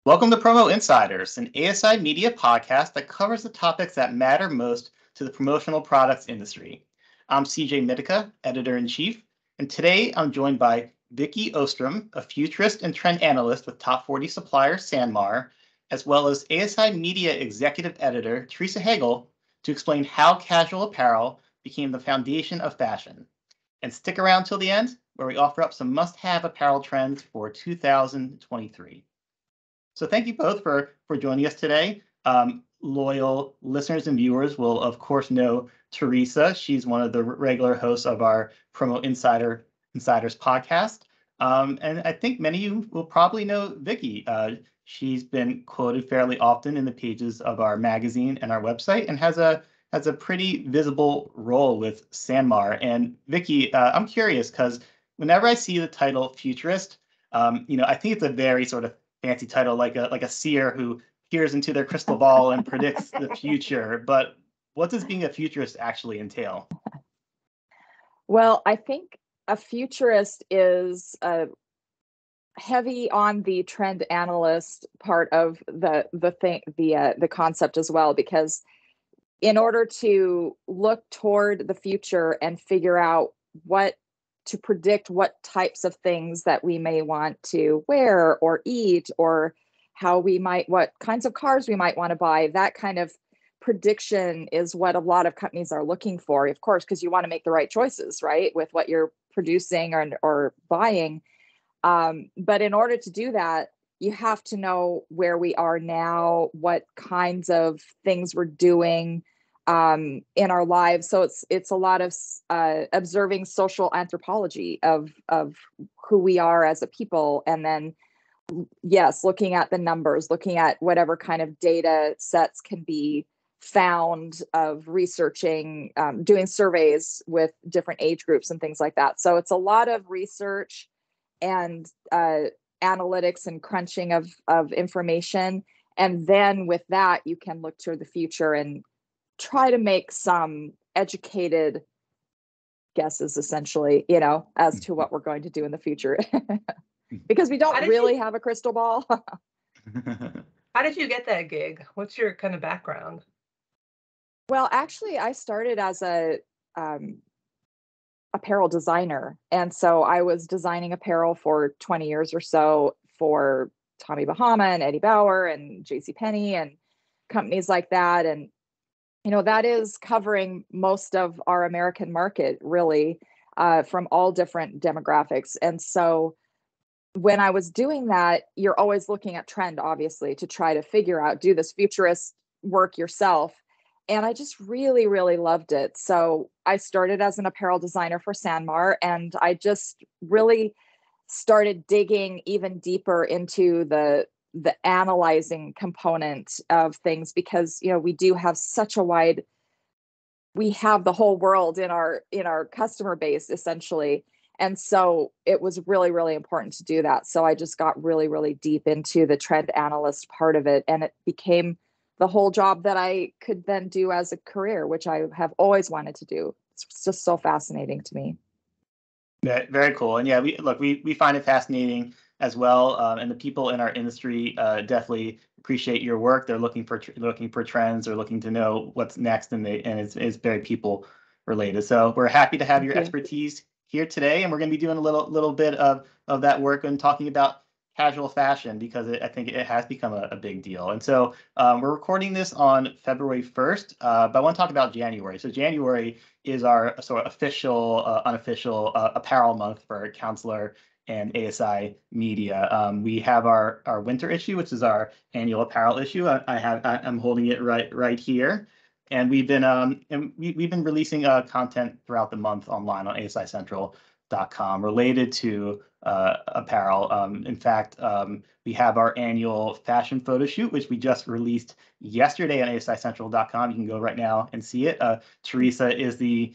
Welcome to Promo Insiders, an ASI media podcast that covers the topics that matter most to the promotional products industry. I'm CJ Mitica, editor-in-chief, and today I'm joined by Vicki Ostrom, a futurist and trend analyst with top 40 supplier SanMar, as well as ASI media executive editor Teresa Hagel to explain how casual apparel became the foundation of fashion. And stick around till the end, where we offer up some must-have apparel trends for 2023. So thank you both for joining us today. Loyal listeners and viewers will, of course, know Teresa. She's one of the regular hosts of our Promo Insiders podcast. And I think many of you will probably know Vicki. She's been quoted fairly often in the pages of our magazine and our website and has a pretty visible role with SanMar. And Vicki, I'm curious because whenever I see the title futurist, I think it's a very sort of fancy title, like a seer who peers into their crystal ball and predicts the future. But what does being a futurist actually entail? Well, I think a futurist is heavy on the trend analyst part of the concept as well, because in order to look toward the future and figure out to predict what types of things that we may want to wear or eat, or what kinds of cars we might want to buy, that kind of prediction is what a lot of companies are looking for, of course, because you want to make the right choices, right, with what you're producing or buying. But in order to do that, you have to know where we are now, what kinds of things we're doing in our lives. So it's a lot of observing social anthropology of who we are as a people, and then yes, looking at the numbers, looking at whatever kind of data sets can be found of researching, doing surveys with different age groups and things like that. So it's a lot of research and analytics and crunching of information, and then with that you can look to the future and try to make some educated guesses, essentially, as to what we're going to do in the future. Because we don't really have a crystal ball. How did you get that gig? What's your kind of background? Well, actually, I started as a apparel designer. And so I was designing apparel for 20 years or so for Tommy Bahama and Eddie Bauer and JCPenney and companies like that. And that is covering most of our American market, really, from all different demographics. And so when I was doing that, you're always looking at trend, obviously, to try to figure out, do this futurist work yourself. And I just really, really loved it. So I started as an apparel designer for SanMar, and I just really started digging even deeper into the analyzing component of things, because we do have such a we have the whole world in our customer base, essentially. And so it was really, really important to do that. So I just got really, really deep into the trend analyst part of it, and it became the whole job that I could then do as a career, which I have always wanted to do. It's just so fascinating to me. Yeah, very cool. And yeah, we find it fascinating as well. And the people in our industry definitely appreciate your work. They're looking for trends. They're looking to know what's next, and it's very people related. So we're happy to have your expertise here today, and we're going to be doing a little bit of that work and talking about casual fashion, because I think it has become a big deal. And so we're recording this on February 1st, but I want to talk about January. So January is our sort of official, unofficial apparel month for Counselor and ASI Media. We have our winter issue, which is our annual apparel issue. I'm holding it right here. And we've been releasing content throughout the month online on asicentral.com related to apparel. In fact, we have our annual fashion photo shoot, which we just released yesterday on asicentral.com. You can go right now and see it. Teresa is the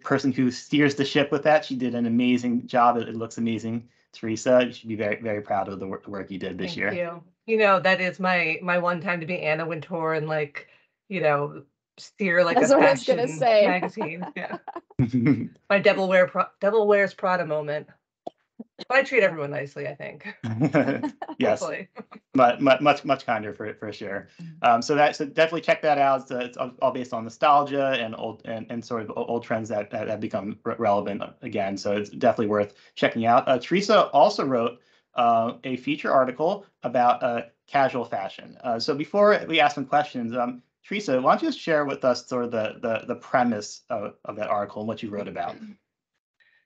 person who steers the ship with that. She did an amazing job. It looks amazing. Teresa, you should be very, very proud of the work you did this year. Thank you. That is my one time to be Anna Wintour and steer like a fashion magazine. Yeah. My Devil Wears Prada moment. But I treat everyone nicely, I think. Yes, Hopefully. much kinder for sure. So definitely check that out. It's all based on nostalgia and old and sort of old trends that have become relevant again. So it's definitely worth checking out. Teresa also wrote a feature article about casual fashion. So before we ask some questions, Teresa, why don't you just share with us sort of the premise of that article and what you wrote about?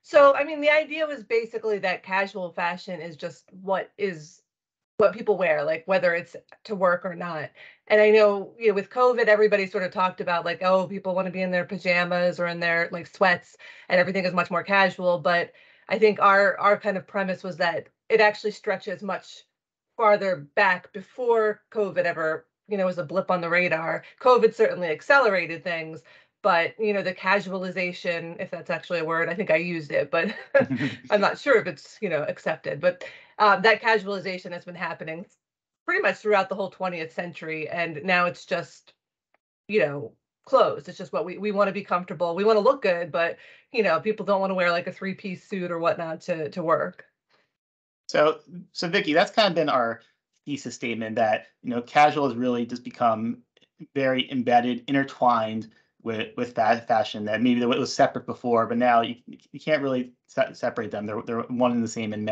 So, I mean, the idea was basically that casual fashion is just what people wear, like whether it's to work or not. And I know, with COVID, everybody sort of talked about like, oh, people want to be in their pajamas or in their like sweats, and everything is much more casual. But I think our kind of premise was that it actually stretches much farther back before COVID ever, was a blip on the radar. COVID certainly accelerated things, but the casualization, if that's actually a word, I think I used it, but I'm not sure if it's accepted. But that casualization has been happening pretty much throughout the whole 20th century, and now it's just clothes. It's just what we want to be comfortable. We want to look good, but people don't want to wear like a 3-piece suit or whatnot to work. So Vicki, that's kind of been our thesis statement that casual has really just become very embedded, intertwined with that fashion that maybe it was separate before, but now you can't really separate them. They're one and the same in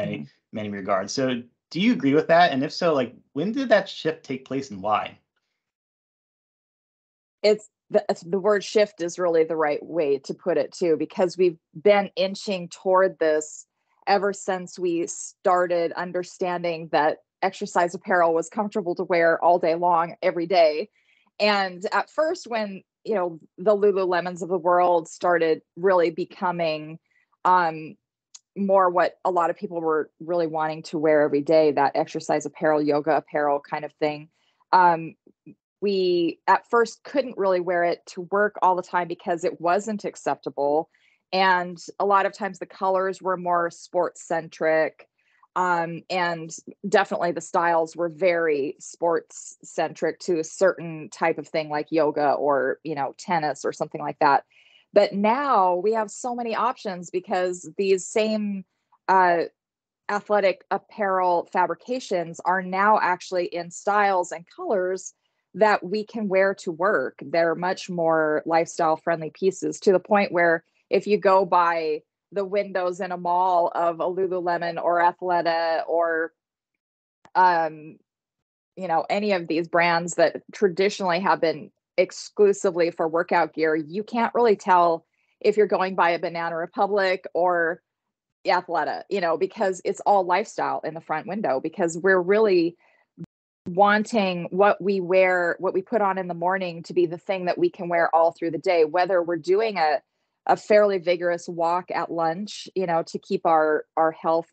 many regards. So do you agree with that? And if so, like when did that shift take place and why? It's the word shift is really the right way to put it too, because we've been inching toward this ever since we started understanding that exercise apparel was comfortable to wear all day long, every day. And at first, when the Lululemons of the world started really becoming more what a lot of people were really wanting to wear every day, that exercise apparel, yoga apparel kind of thing, we at first couldn't really wear it to work all the time because it wasn't acceptable. And a lot of times the colors were more sports centric. And definitely the styles were very sports centric to a certain type of thing like yoga or, tennis or something like that. But now we have so many options because these same athletic apparel fabrications are now actually in styles and colors that we can wear to work. They're much more lifestyle friendly pieces, to the point where if you go by the windows in a mall of a Lululemon or Athleta or any of these brands that traditionally have been exclusively for workout gear, you can't really tell if you're going by a Banana Republic or Athleta, because it's all lifestyle in the front window, because we're really wanting what we wear, what we put on in the morning, to be the thing that we can wear all through the day, whether we're doing a fairly vigorous walk at lunch, to keep our health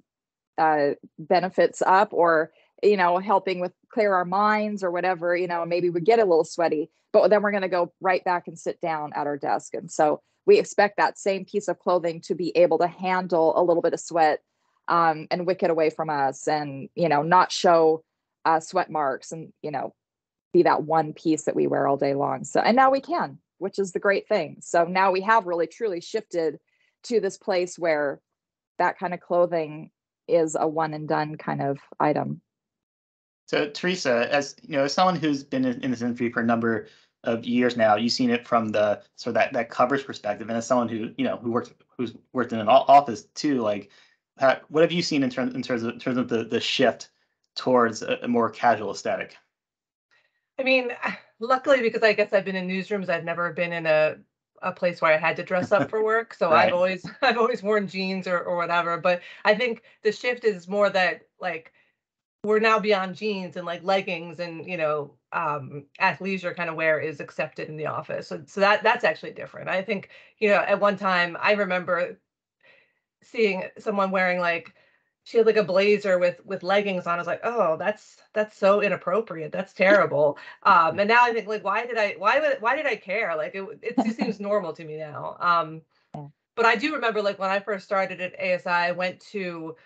benefits up, or helping with clear our minds or whatever. Maybe we get a little sweaty, but then we're going to go right back and sit down at our desk. And so we expect that same piece of clothing to be able to handle a little bit of sweat and wick it away from us, and not show sweat marks, and be that one piece that we wear all day long. So, and now we can, which is the great thing. So now we have really truly shifted to this place where that kind of clothing is a one and done kind of item. So Teresa, as as someone who's been in this industry for a number of years now, you've seen it from the sort of that coverage perspective, and as someone who's worked in an office too, like what have you seen in terms of the shift towards a more casual aesthetic? I mean, luckily, because I guess I've been in newsrooms, I've never been in a place where I had to dress up for work. So Right. I've always worn jeans or whatever. But I think the shift is more that like we're now beyond jeans, and like leggings and athleisure kind of wear is accepted in the office. So that's actually different. I think at one time I remember seeing someone wearing like, she had like a blazer with leggings on. I was like, oh, that's so inappropriate. That's terrible. And now I think like, why did I care? Like it just seems normal to me now. But I do remember like when I first started at ASI, I went to,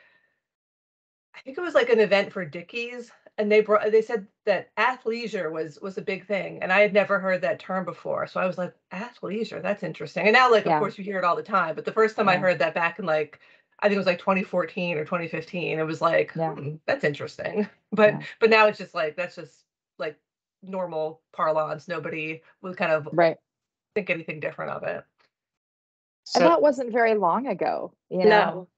I think it was like an event for Dickies, and they said that athleisure was a big thing, and I had never heard that term before. So I was like, athleisure, that's interesting. And now like of Yeah. course you hear it all the time, but the first time I Yeah. heard that back in like, I think it was like 2014 or 2015. It was like, Yeah. That's interesting. But Yeah. but now it's just like, that's just like normal parlance. Nobody would kind of Right. think anything different of it. And So that wasn't very long ago, No.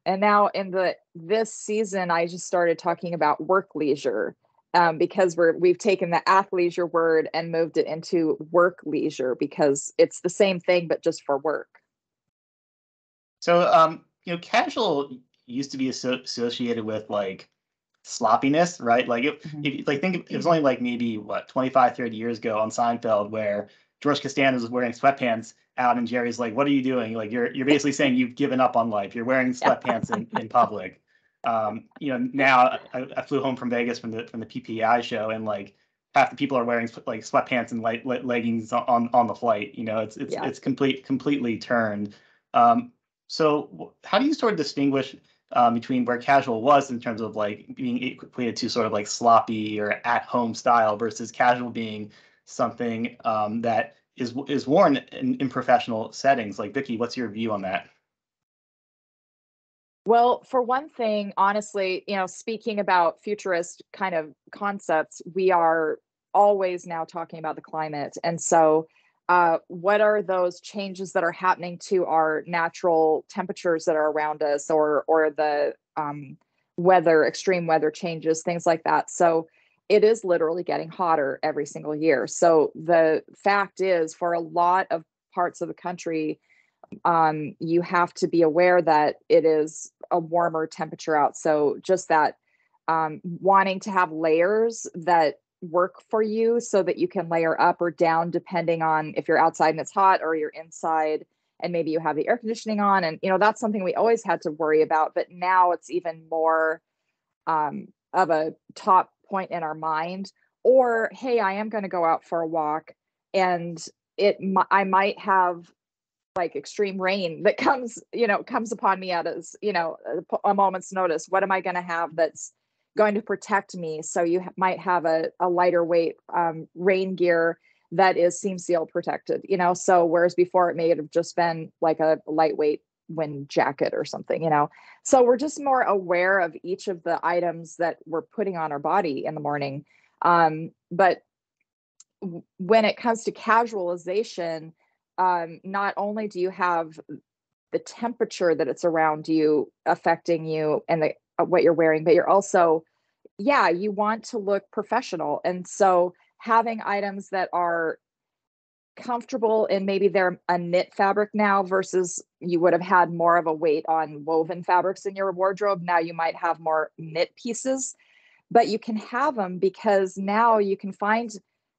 And now in this season, I just started talking about work leisure, because we've taken the athleisure word and moved it into work leisure because it's the same thing but just for work. casual used to be associated with like sloppiness, right? Like it was only like maybe what 25, 30 years ago on Seinfeld where George Costanza was wearing sweatpants out and Jerry's like, "What are you doing?" Like you're basically saying you've given up on life. You're wearing sweatpants in public. Now I flew home from Vegas from the PPI show and like half the people are wearing like sweatpants and light leggings on the flight. It's completely turned. So how do you sort of distinguish between where casual was in terms of like being equated to sort of like sloppy or at home style versus casual being something that is worn in professional settings? Like Vicki, what's your view on that? Well, for one thing, honestly, speaking about futurist kind of concepts, we are always now talking about the climate. And so, what are those changes that are happening to our natural temperatures that are around us, or the extreme weather changes, things like that? So, it is literally getting hotter every single year. So, the fact is, for a lot of parts of the country, you have to be aware that it is a warmer temperature out. So just that wanting to have layers that work for you so that you can layer up or down depending on if you're outside and it's hot or you're inside and maybe you have the air conditioning on. And, that's something we always had to worry about. But now it's even more of a top point in our mind. Or, hey, I am going to go out for a walk and I might have like extreme rain that comes upon me at a moment's notice. What am I going to have that's going to protect me? So you might have a lighter weight rain gear that is seam seal protected, so whereas before it may have just been like a lightweight wind jacket or something, so we're just more aware of each of the items that we're putting on our body in the morning. But when it comes to casualization, not only do you have the temperature that it's around you affecting you and what you're wearing, but you're also, you want to look professional. And so having items that are comfortable and maybe they're a knit fabric now versus you would have had more of a weight on woven fabrics in your wardrobe. Now you might have more knit pieces, but you can have them because now you can find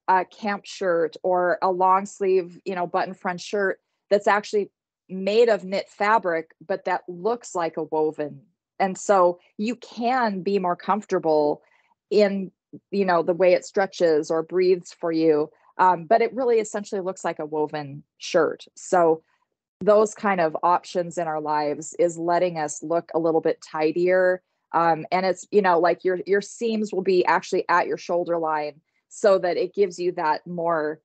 a camp shirt or a long sleeve, button front shirt that's actually made of knit fabric, but that looks like a woven. And so you can be more comfortable in, the way it stretches or breathes for you. But it really essentially looks like a woven shirt. So those kind of options in our lives is letting us look a little bit tidier. And it's, like your seams will be actually at your shoulder line so that it gives you that more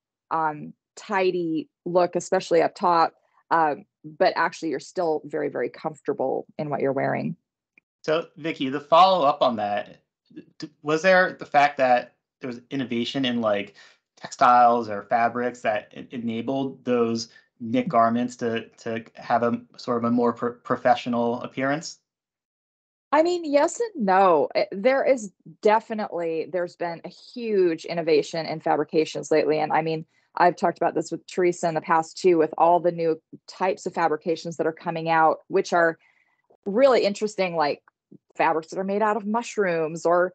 tidy look, especially up top. But actually you're still very, very comfortable in what you're wearing. So Vicki, the follow up on that, was there the fact that there was innovation in like textiles or fabrics that enabled those knit garments to have a sort of a more professional appearance? I mean, yes and no. There's been a huge innovation in fabrications lately. And I mean, I've talked about this with Teresa in the past too, with all the new types of fabrications that are coming out, which are really interesting, like fabrics that are made out of mushrooms or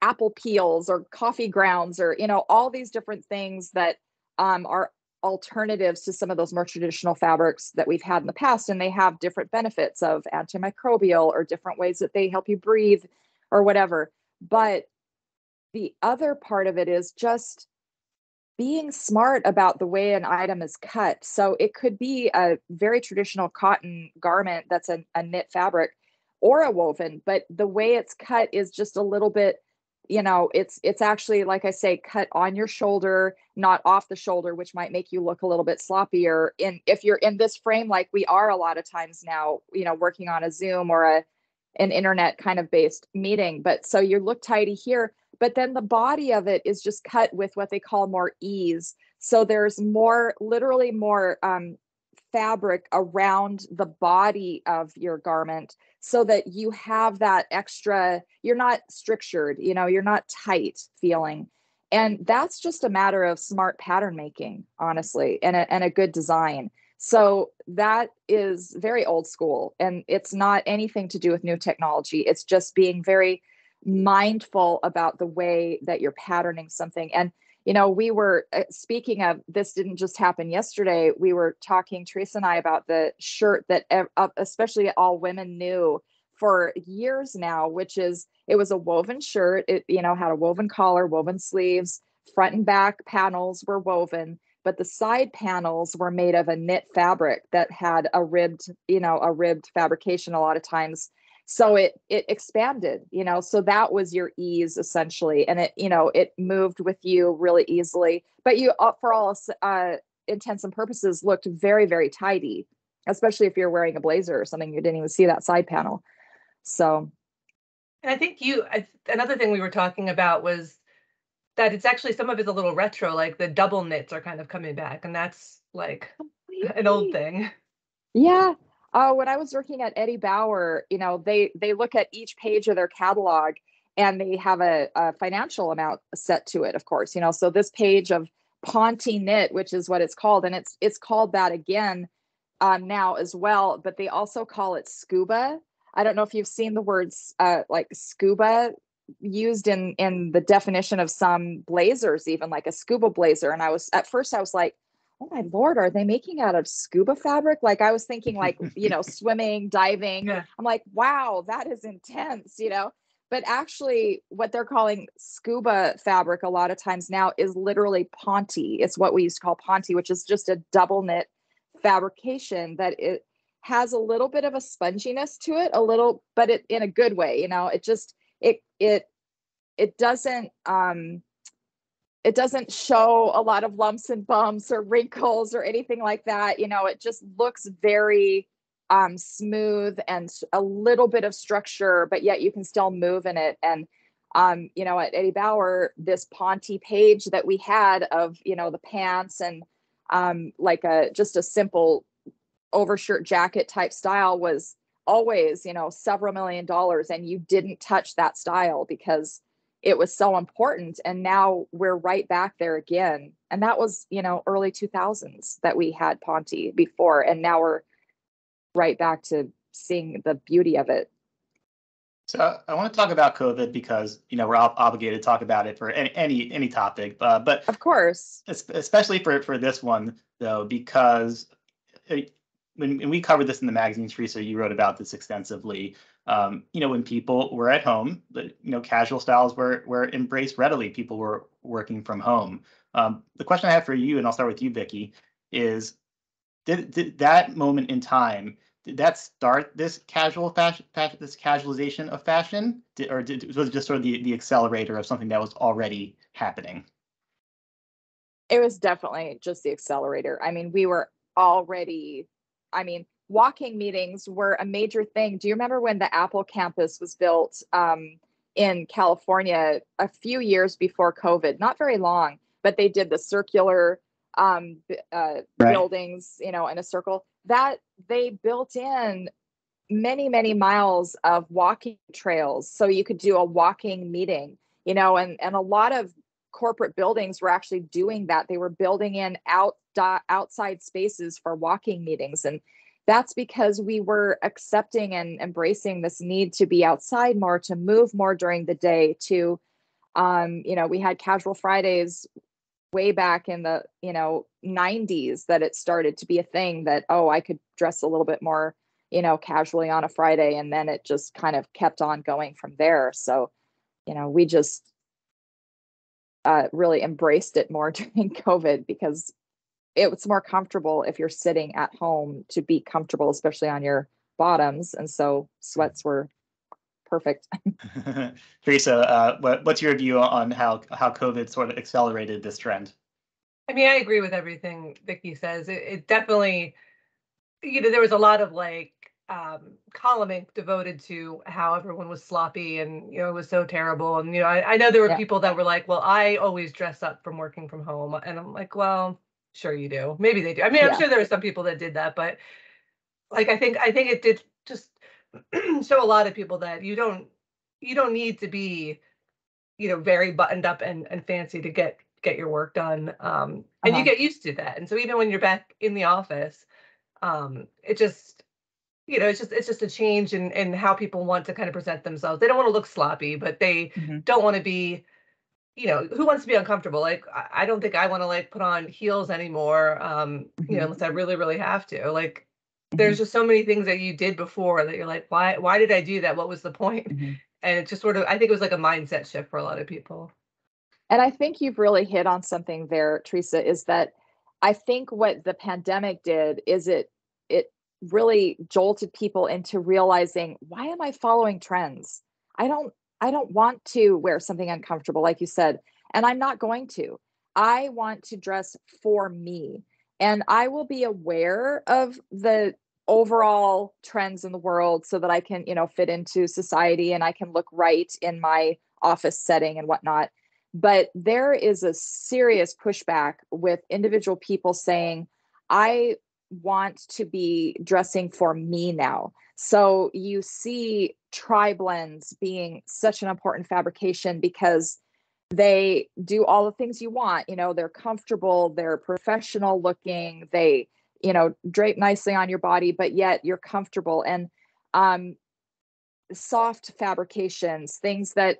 apple peels or coffee grounds or, all these different things that are alternatives to some of those more traditional fabrics that we've had in the past. And they have different benefits of antimicrobial or different ways that they help you breathe or whatever. But the other part of it is just being smart about the way an item is cut. So it could be a very traditional cotton garment that's a knit fabric or a woven, but the way it's cut is just a little bit, it's actually, like I say, cut on your shoulder, not off the shoulder, which might make you look a little bit sloppier if you're in this frame, like we are a lot of times now, working on a Zoom or an internet kind of based meeting. But so you look tidy here, but then the body of it is just cut with what they call more ease. So there's literally more fabric around the body of your garment, so that you have that extra, you're not strictured, you're not tight feeling. And that's just a matter of smart pattern making, honestly, and a good design. So that is very old school, and it's not anything to do with new technology. It's just being very mindful about the way that you're patterning something. And we were speaking of, this didn't just happen yesterday. We were talking, Teresa and I, about the shirt that especially all women knew for years now, which is, it was a woven shirt. It, had a woven collar, woven sleeves, front and back panels were woven, but the side panels were made of a knit fabric that had a ribbed fabrication a lot of times. So it expanded, so that was your ease essentially. And it moved with you really easily, but you, for all intents and purposes, looked very, very tidy, especially if you're wearing a blazer or something, you didn't even see that side panel. So. And I think another thing we were talking about was that it's actually, some of it's a little retro, like the double knits are kind of coming back, and that's like an old thing. Yeah. When I was working at Eddie Bauer, they look at each page of their catalog, and they have a financial amount set to it, of course, so this page of Ponte knit, which is what it's called, and it's called that again now as well, but they also call it scuba. I don't know if you've seen the words like scuba used in the definition of some blazers, even like a scuba blazer. And at first I was like, oh my Lord, are they making out of scuba fabric? Like I was thinking like, swimming, diving. Yeah. I'm like, wow, that is intense, but actually what they're calling scuba fabric a lot of times now is literally Ponte. It's what we used to call Ponte, which is just a double knit fabrication that it has a little bit of a sponginess to it, but it in a good way, it just, it doesn't show a lot of lumps and bumps or wrinkles or anything like that. It just looks very smooth and a little bit of structure, but yet you can still move in it. And, at Eddie Bauer, this Ponte page that we had of, the pants and like just a simple overshirt jacket type style was always, several $1 million, and you didn't touch that style because it was so important. And now we're right back there again. And that was, early 2000s that we had Ponte before. And now we're right back to seeing the beauty of it. So I want to talk about COVID because, we're obligated to talk about it for any topic. But of course, especially for this one, though, because when we covered this in the magazine, Teresa, you wrote about this extensively. When people were at home, casual styles were embraced readily. People were working from home. The question I have for you, and I'll start with you, Vicki, is did that moment in time, did that start this casual fashion, this casualization of fashion, was it just sort of the accelerator of something that was already happening? It was definitely just the accelerator. I mean, we were already, walking meetings were a major thing. Do you remember when the Apple campus was built in California a few years before COVID? Not very long, but they did the circular buildings, in a circle. That they built in many, many miles of walking trails, so you could do a walking meeting, and a lot of corporate buildings were actually doing that. They were building in outside spaces for walking meetings. And that's because we were accepting and embracing this need to be outside more, to move more during the day, to, we had casual Fridays way back in the, 90s that it started to be a thing that, I could dress a little bit more, casually on a Friday. And then it just kind of kept on going from there. So, we just really embraced it more during COVID because it was more comfortable if you're sitting at home to be comfortable, especially on your bottoms. And so sweats were perfect. Teresa, what's your view on how COVID sort of accelerated this trend? I mean, I agree with everything Vicki says. It definitely, there was a lot of like columning devoted to how everyone was sloppy and, it was so terrible. And, I know there were people that were like, well, I always dress up from working from home. And I'm like, well, sure you do. Maybe they do. I mean, I'm sure there were some people that did that, but like, I think it did just show a lot of people that you don't need to be, very buttoned up and fancy to get your work done. And you get used to that. And so even when you're back in the office, it just, it's just a change in how people want to kind of present themselves. They don't want to look sloppy, but they don't want to be, who wants to be uncomfortable? Like, I don't think I want to like put on heels anymore, unless I really, really have to. Like, there's just so many things that you did before that you're like, why did I do that? What was the point? And it just sort of, I think it was like a mindset shift for a lot of people. And I think you've really hit on something there, Teresa, is that I think what the pandemic did is it really jolted people into realizing, why am I following trends? I don't want to wear something uncomfortable, like you said, and I'm not going to. I want to dress for me, and I will be aware of the overall trends in the world so that I can, fit into society and I can look right in my office setting and whatnot. But there is a serious pushback with individual people saying, I want to be dressing for me now. So you see tri-blends being such an important fabrication because they do all the things you want. They're comfortable, they're professional looking, they, drape nicely on your body, but yet you're comfortable. And soft fabrications, things that,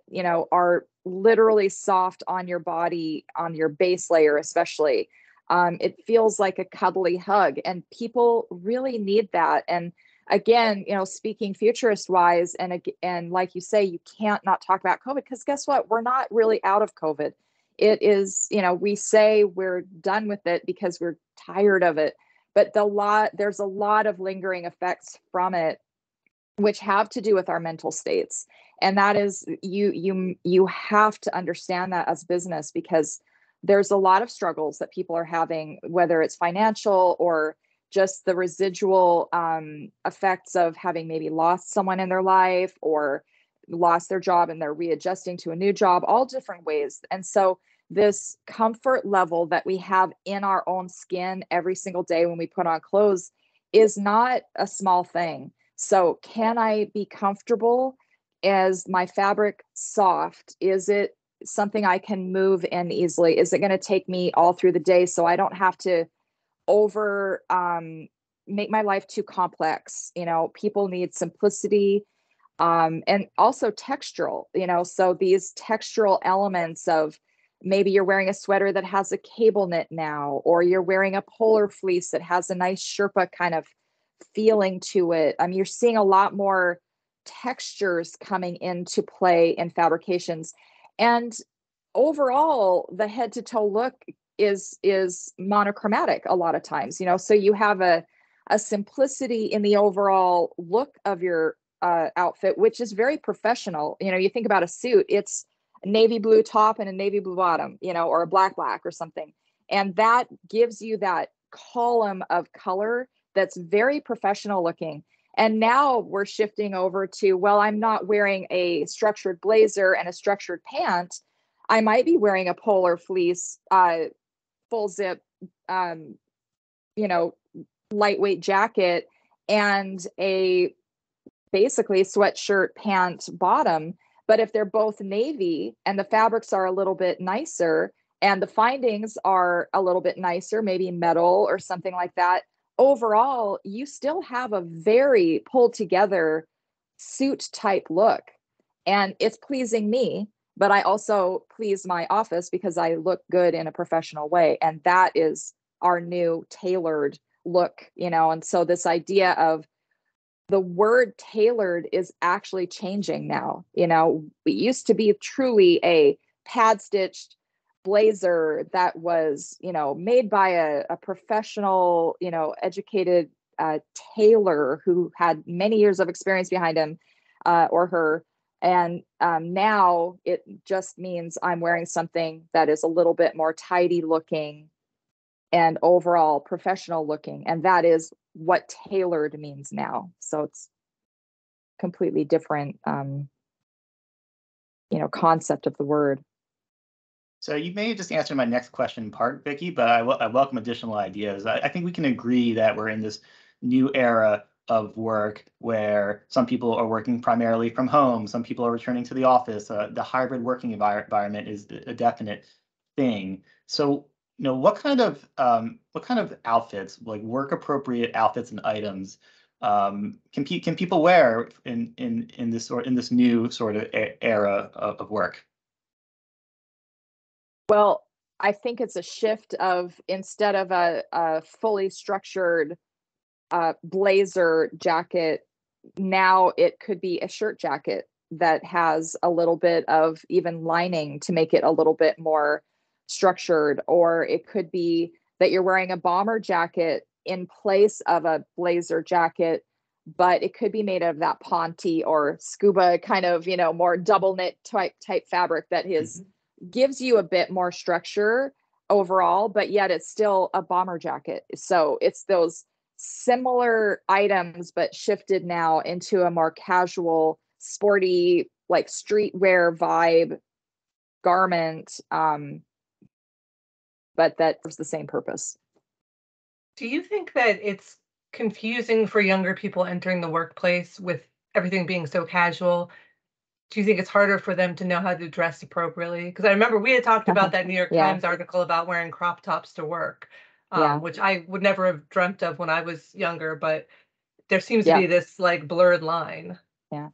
are literally soft on your body, on your base layer, especially. It feels like a cuddly hug, and people really need that. And again, speaking futurist wise, and like you say, you can't not talk about COVID, because guess what? We're not really out of COVID. It is, we say we're done with it because we're tired of it, but there's a lot of lingering effects from it, which have to do with our mental states. And that is, you have to understand that as business, because there's a lot of struggles that people are having, whether it's financial or just the residual effects of having maybe lost someone in their life or lost their job and they're readjusting to a new job, all different ways. And so this comfort level that we have in our own skin every single day when we put on clothes is not a small thing. So can I be comfortable? Is my fabric soft? Is it something I can move in easily? Is it going to take me all through the day so I don't have to make my life too complex? People need simplicity, and also textural, so these textural elements of maybe you're wearing a sweater that has a cable knit now, or you're wearing a polar fleece that has a nice Sherpa kind of feeling to it. You're seeing a lot more textures coming into play in fabrications. And overall, the head to toe look is monochromatic a lot of times, so you have a simplicity in the overall look of your outfit, which is very professional. You think about a suit, it's a navy blue top and a navy blue bottom, or a black or something. And that gives you that column of color that's very professional looking. And now we're shifting over to, well, I'm not wearing a structured blazer and a structured pant. I might be wearing a polar fleece, full zip, lightweight jacket and a basically sweatshirt pant bottom. But if they're both navy and the fabrics are a little bit nicer and the findings are a little bit nicer, maybe metal or something like that, overall, you still have a very pulled together suit type look. And it's pleasing me, but I also please my office because I look good in a professional way. And that is our new tailored look, and so this idea of the word tailored is actually changing now. It used to be truly a pad stitched blazer that was, made by a professional, educated tailor who had many years of experience behind him or her. And now it just means I'm wearing something that is a little bit more tidy looking and overall professional looking. And that is what tailored means now. So it's completely different, concept of the word. So you may have just answered my next question in part, Vicki, but I welcome additional ideas. I think we can agree that we're in this new era of work where some people are working primarily from home, some people are returning to the office. The hybrid working environment is a definite thing. So, what kind of outfits, like work appropriate outfits and items, can people wear in this new sort of era of work? Well, I think it's a shift of, instead of a fully structured blazer jacket, now it could be a shirt jacket that has a little bit of even lining to make it a little bit more structured, or it could be that you're wearing a bomber jacket in place of a blazer jacket, but it could be made of that ponte or scuba kind of, more double knit type fabric that gives you a bit more structure overall, but yet it's still a bomber jacket. So it's those similar items, but shifted now into a more casual, sporty, like streetwear vibe garment, but that serves the same purpose. Do you think that it's confusing for younger people entering the workplace with everything being so casual? Do you think it's harder for them to know how to dress appropriately? Because I remember we had talked about that New York Yeah. Times article about wearing crop tops to work, Yeah. which I would never have dreamt of when I was younger, but there seems to Yeah. be this like blurred line. Yeah.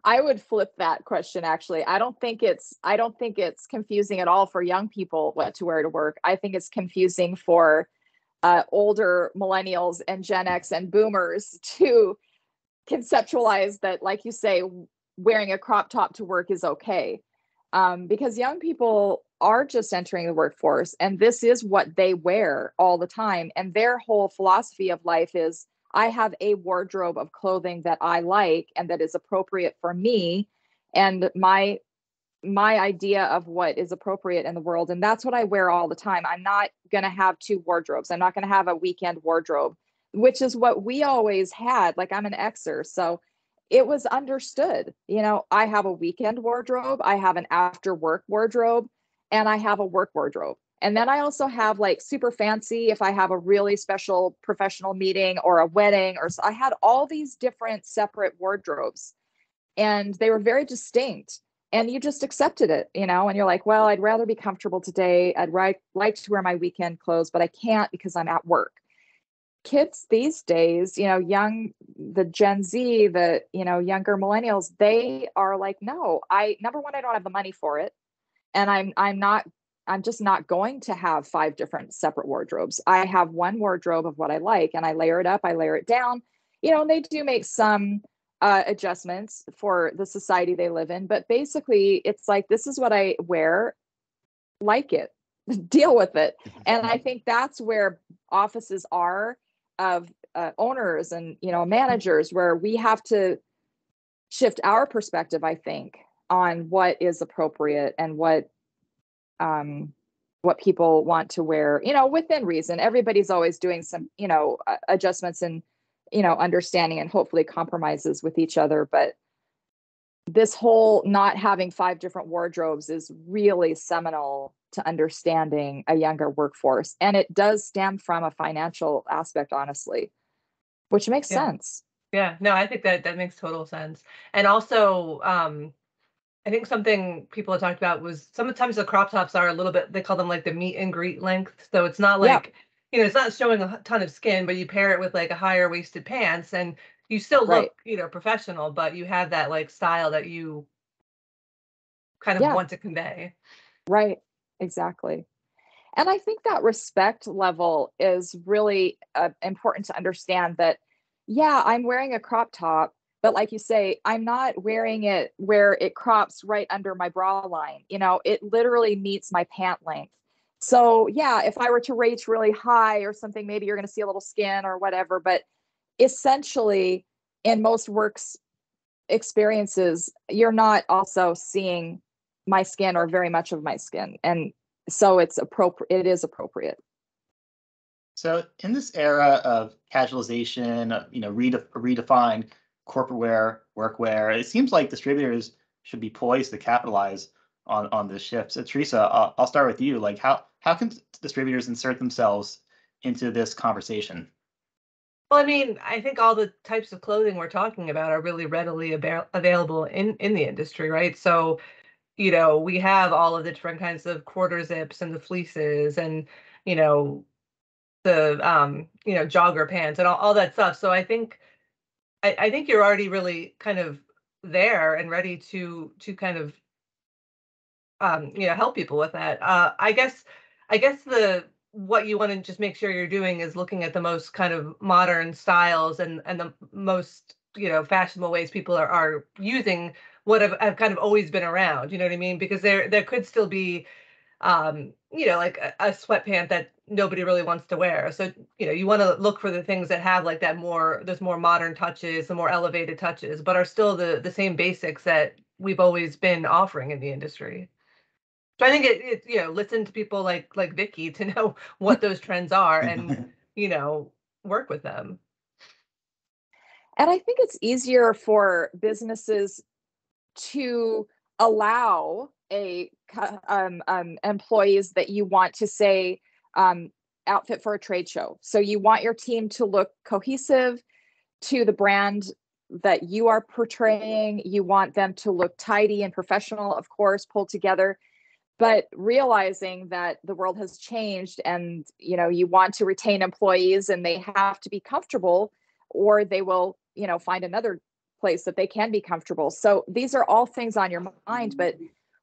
I would flip that question, actually. I don't think it's confusing at all for young people what to wear to work. I think it's confusing for older millennials and Gen X and boomers to conceptualize that, like you say, wearing a crop top to work is okay. Because young people are just entering the workforce and this is what they wear all the time. And their whole philosophy of life is, I have a wardrobe of clothing that I like and that is appropriate for me and my idea of what is appropriate in the world. And that's what I wear all the time. I'm not going to have two wardrobes. I'm not going to have a weekend wardrobe, which is what we always had. Like, I'm an Xer, so it was understood. I have a weekend wardrobe, I have an after work wardrobe, and I have a work wardrobe. And then I also have like super fancy if I have a really special professional meeting or a wedding, or so I had all these different separate wardrobes and they were very distinct. And you just accepted it, and you're like, well, I'd rather be comfortable today. I'd like to wear my weekend clothes, but I can't because I'm at work. Kids these days, the Gen Z, the, younger millennials, they are like, no, number one, I don't have the money for it. And I'm just not going to have 5 different separate wardrobes. I have one wardrobe of what I like and I layer it up, I layer it down, and they do make some adjustments for the society they live in. But basically it's like, this is what I wear, like it, deal with it. And I think that's where offices are of owners and, managers, where we have to shift our perspective, I think, on what is appropriate and what people want to wear, within reason. Everybody's always doing some, adjustments and, understanding and hopefully compromises with each other. But this whole not having 5 different wardrobes is really seminal to understanding a younger workforce. And it does stem from a financial aspect, honestly, which makes sense. Yeah, no, I think that makes total sense. And also, I think something people have talked about was sometimes the crop tops are a little bit, they call them like the meet and greet length. So it's not like, it's not showing a ton of skin, but you pair it with like a higher waisted pants and you still look, professional, but you have that like style that you kind of want to convey. Right. Exactly. And I think that respect level is really important to understand that, I'm wearing a crop top, but like you say, I'm not wearing it where it crops right under my bra line. It literally meets my pant length. So if I were to reach really high or something, maybe you're going to see a little skin or whatever. But essentially, in most experiences, you're not also seeing my skin or very much of my skin. And so it's appropriate. It is appropriate. So in this era of casualization, redefined corporate wear, workwear, it seems like distributors should be poised to capitalize on this shift. So Teresa, I'll start with you. Like how can distributors insert themselves into this conversation? Well, I mean, I think all the types of clothing we're talking about are really readily available in the industry, right? So, we have all of the different kinds of quarter zips and the fleeces and, the jogger pants and all that stuff. So I think you're already really kind of there and ready to kind of help people with that. I guess the what you want to just make sure you're doing is looking at the most kind of modern styles and the most fashionable ways people are using what have kind of always been around. You know what I mean? Because there could still be like a sweatpant that nobody really wants to wear. So, you want to look for the things that have like those more modern touches, the more elevated touches, but are still the same basics that we've always been offering in the industry. So I think listen to people like Vicki to know what those trends are and, work with them. And I think it's easier for businesses to allow employees that you want to say outfit for a trade show. So you want your team to look cohesive to the brand that you are portraying. You want them to look tidy and professional, of course, pulled together, but realizing that the world has changed and you want to retain employees and they have to be comfortable or they will find another place that they can be comfortable. So these are all things on your mind, but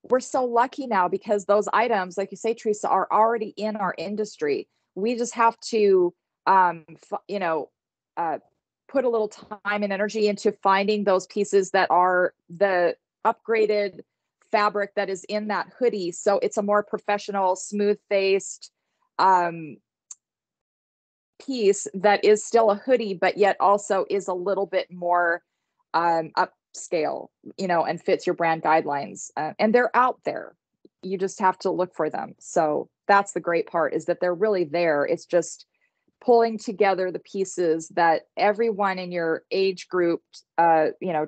we're so lucky now because those items, like you say, Teresa, are already in our industry. We just have to, put a little time and energy into finding those pieces that are the upgraded fabric that is in that hoodie. So it's a more professional, smooth-faced piece that is still a hoodie, but yet also is a little bit more upscale, and fits your brand guidelines. And they're out there. You just have to look for them. So that's the great part, is that they're really there. It's just pulling together the pieces that everyone in your age group,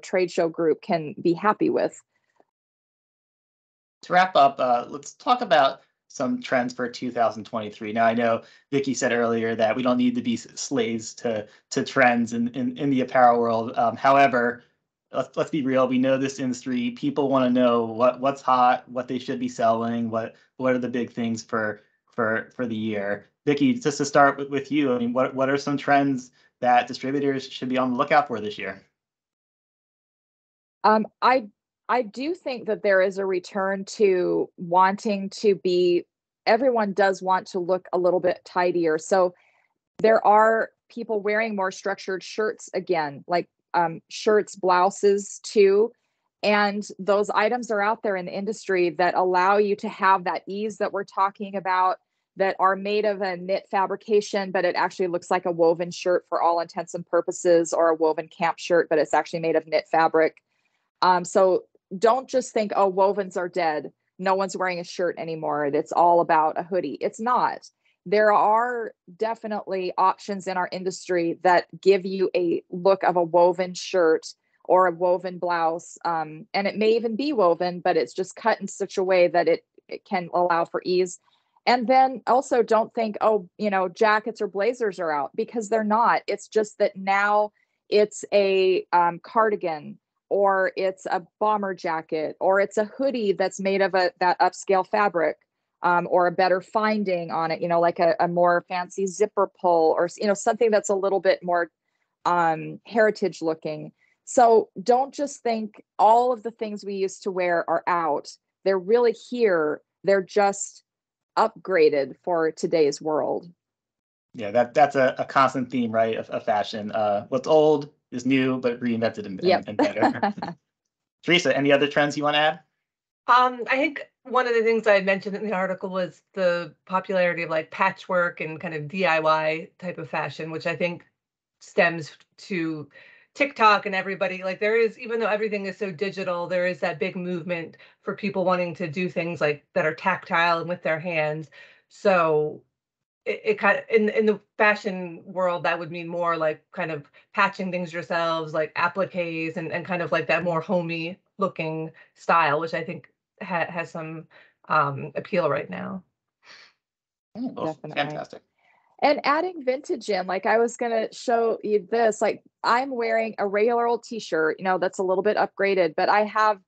trade show group can be happy with. To wrap up, let's talk about some trends for 2023. Now, I know Vicki said earlier that we don't need to be slaves to trends in the apparel world. However, let's be real. We know this industry. People want to know what's hot, what they should be selling, what are the big things for the year. Vicki, just to start with you, I mean, what are some trends that distributors should be on the lookout for this year? I do think that there is a return to wanting to be, everyone does want to look a little bit tidier. So there are people wearing more structured shirts again, like shirts, blouses too. And those items are out there in the industry that allow you to have that ease that we're talking about, that are made of a knit fabrication, but it actually looks like a woven shirt for all intents and purposes, or a woven camp shirt, but it's actually made of knit fabric. So don't just think, oh, wovens are dead. No one's wearing a shirt anymore. It's all about a hoodie. It's not. There are definitely options in our industry that give you a look of a woven shirt or a woven blouse. And it may even be woven, but it's just cut in such a way that it can allow for ease. And then also don't think, oh, jackets or blazers are out, because they're not. It's just that now it's a cardigan, or it's a bomber jacket, or it's a hoodie that's made of that upscale fabric, or a better finding on it, like a more fancy zipper pull, or, something that's a little bit more heritage looking. So don't just think all of the things we used to wear are out. They're really here. They're just upgraded for today's world. Yeah, that's a constant theme, right, of fashion. What's old is new, but reinvented and better. Teresa, any other trends you want to add? I think one of the things I mentioned in the article was the popularity of like patchwork and kind of DIY type of fashion, which I think stems to TikTok and everybody, like there is, even though everything is so digital, there is that big movement for people wanting to do things like that are tactile and with their hands. So it kind of, in the fashion world, that would mean more like kind of patching things yourselves, like appliques and kind of like that more homey looking style, which I think has some appeal right now. Well, Definitely. fantastic. And adding vintage in, like I was gonna show you this, like I'm wearing a regular old t-shirt, that's a little bit upgraded, but I have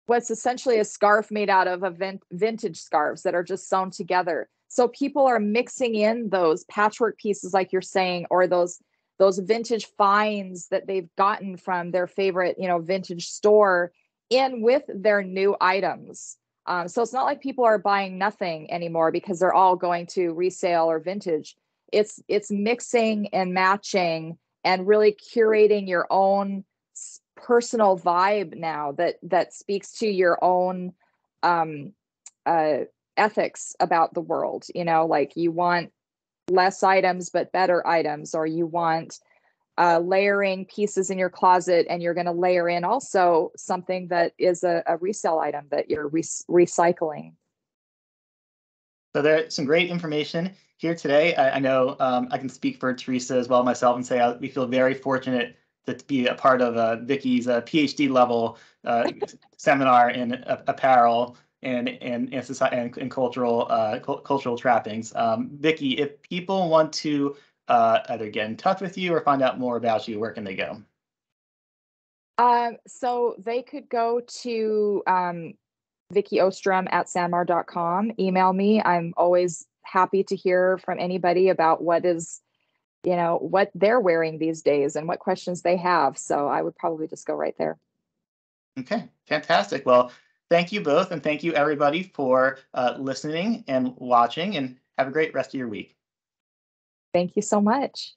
what's essentially a scarf made out of vintage scarves that are just sewn together. So people are mixing in those patchwork pieces, like you're saying, or those vintage finds that they've gotten from their favorite, vintage store in with their new items. So it's not like people are buying nothing anymore because they're all going to resale or vintage. It's mixing and matching and really curating your own personal vibe now that speaks to your own ethics about the world. Like you want less items but better items, or you want layering pieces in your closet and you're going to layer in also something that is a resale item that you're recycling. So there's some great information here today. I know I can speak for Teresa as well, myself, and say we feel very fortunate to be a part of Vicki's PhD level seminar in apparel and cultural trappings. Vicki, if people want to either get in touch with you or find out more about you, where can they go? So they could go to Vicki Ostrom at SanMar.com. Email me. I'm always happy to hear from anybody about what they're wearing these days and what questions they have. So I would probably just go right there. Okay, fantastic. Well, thank you both, and thank you everybody for listening and watching, and have a great rest of your week. Thank you so much.